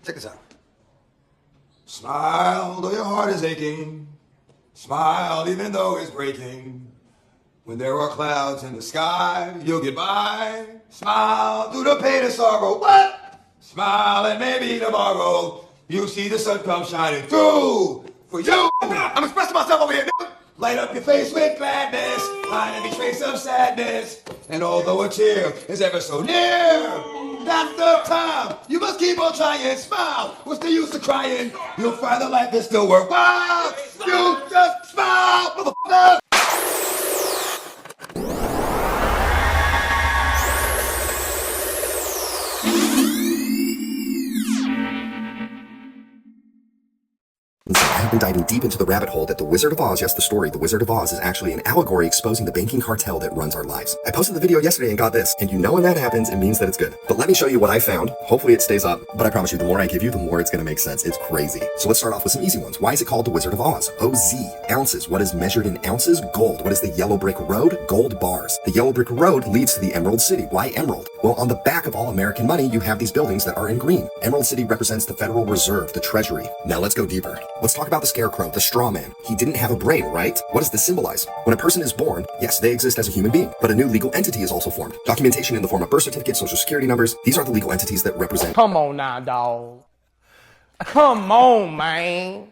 Check this out. Smile though your heart is aching. Smile even though it's breaking. When there are clouds in the sky, you'll get by. Smile through the pain and sorrow. What? Smile and maybe tomorrow you'll see the sun come shining through for you. I'm expressing myself over here. Light up your face with gladness, hide every trace of sadness. And although a tear is ever so near, that's the time you must keep on trying. Smile, what's the use of crying? You'll find that life is still worthwhile. You just smile, motherfucker. Listen, I have been diving deep into the rabbit hole that The Wizard of Oz, yes, the story, The Wizard of Oz is actually an allegory exposing the banking cartel that runs our lives. I posted the video yesterday and got this, and you know when that happens, it means that it's good. But let me show you what I found. Hopefully it stays up, but I promise you, the more I give you, the more it's gonna make sense. It's crazy. So let's start off with some easy ones. Why is it called The Wizard of Oz? OZ, ounces. What is measured in ounces? Gold. What is the yellow brick road? Gold bars. The yellow brick road leads to the Emerald City. Why emerald? Well, on the back of all American money, you have these buildings that are in green. Emerald City represents the Federal Reserve, the Treasury. Now let's go deeper. Let's talk about the Scarecrow, the straw man. He didn't have a brain, right? What does this symbolize? When a person is born, yes, they exist as a human being, but a new legal entity is also formed. Documentation in the form of birth certificates, social security numbers, these are the legal entities that represent. Come on now, dog. Come on, man.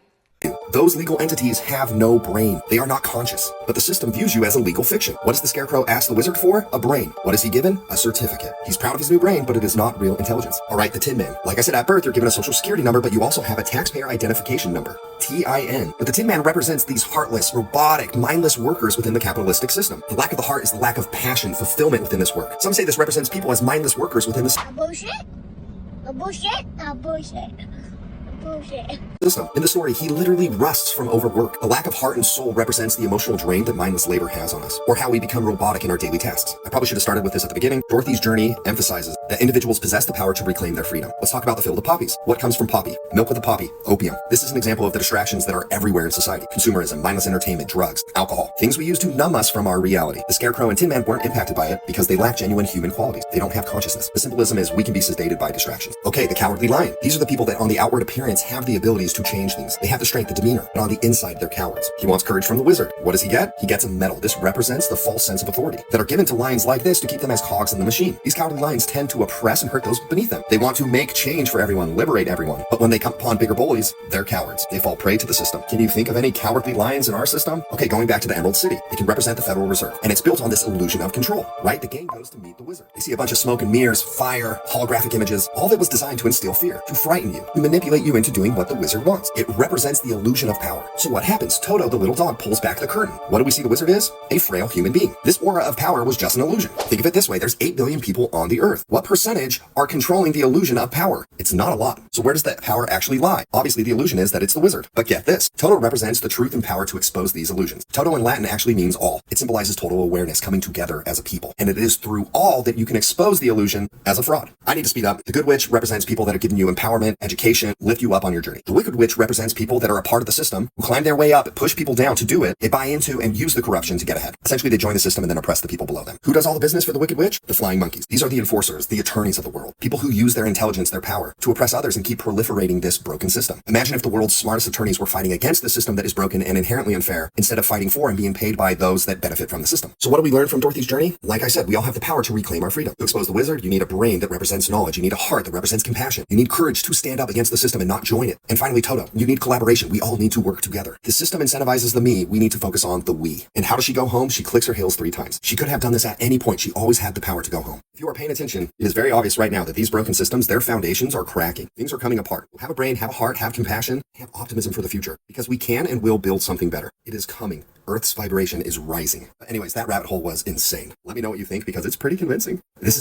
Those legal entities have no brain. They are not conscious, but the system views you as a legal fiction. What does the Scarecrow ask the wizard for? A brain. What is he given? A certificate. He's proud of his new brain, but it is not real intelligence. All right, the Tin Man. Like I said, at birth, you're given a social security number, but you also have a taxpayer identification number. TIN. But the Tin Man represents these heartless, robotic, mindless workers within the capitalistic system. The lack of the heart is the lack of passion, fulfillment within this work. Some say this represents people as mindless workers within the bullshit. Bullshit. Bullshit. system. In the story, he literally rusts from overwork. The lack of heart and soul represents the emotional drain that mindless labor has on us, or how we become robotic in our daily tasks. I probably should have started with this at the beginning. Dorothy's journey emphasizes that individuals possess the power to reclaim their freedom. Let's talk about the field of poppies. What comes from poppy? Milk of the poppy, opium. This is an example of the distractions that are everywhere in society. Consumerism, mindless entertainment, drugs, alcohol, things we use to numb us from our reality. The Scarecrow and Tin Man weren't impacted by it because they lack genuine human qualities. They don't have consciousness. The symbolism is we can be sedated by distractions. Okay, the Cowardly Lion. These are the people that on the outward appearance have the abilities to change things. They have the strength, the demeanor, but on the inside, they're cowards. He wants courage from the wizard. What does he get? He gets a medal. This represents the false sense of authority that are given to lions like this to keep them as cogs in the machine. These cowardly lions tend to oppress and hurt those beneath them. They want to make change for everyone, liberate everyone. But when they come upon bigger bullies, they're cowards. They fall prey to the system. Can you think of any cowardly lions in our system? Okay, going back to the Emerald City. It can represent the Federal Reserve. And it's built on this illusion of control, right? The gang goes to meet the wizard. They see a bunch of smoke and mirrors, fire, holographic images. All of it was designed to instill fear, to frighten you, to manipulate you into doing what the wizard wants. It represents the illusion of power. So what happens? Toto, the little dog, pulls back the curtain. What do we see the wizard is? A frail human being. This aura of power was just an illusion. Think of it this way. There's 8 billion people on the earth. What percentage are controlling the illusion of power? It's not a lot. So where does that power actually lie? Obviously, the illusion is that it's the wizard. But get this. Toto represents the truth and power to expose these illusions. Toto in Latin actually means all. It symbolizes total awareness, coming together as a people. And it is through all that you can expose the illusion as a fraud. I need to speed up. The good witch represents people that are giving you empowerment, education, lift you up on your journey. The wicked witch represents people that are a part of the system, who climb their way up, push people down to do it. They buy into and use the corruption to get ahead. Essentially, they join the system and then oppress the people below them. Who does all the business for the wicked witch? The flying monkeys. These are the enforcers, the attorneys of the world. People who use their intelligence, their power, to oppress others and keep proliferating this broken system. Imagine if the world's smartest attorneys were fighting against the system that is broken and inherently unfair, instead of fighting for and being paid by those that benefit from the system. So what do we learn from Dorothy's journey? Like I said, we all have the power to reclaim our freedom. To expose the wizard, you need a brain that represents knowledge. You need a heart that represents compassion. You need courage to stand up against the system and not join it. And finally, Toto, you need collaboration. We all need to work together. The system incentivizes the me. We need to focus on the we. And how does she go home? She clicks her heels 3 times. She could have done this at any point. She always had the power to go home. If you are paying attention, it is very obvious right now that these broken systems, their foundations are cracking. Things are coming apart. Have a brain, have a heart, have compassion, have optimism for the future, because we can and will build something better. It is coming. Earth's vibration is rising. But anyways, that rabbit hole was insane. Let me know what you think, because it's pretty convincing. This is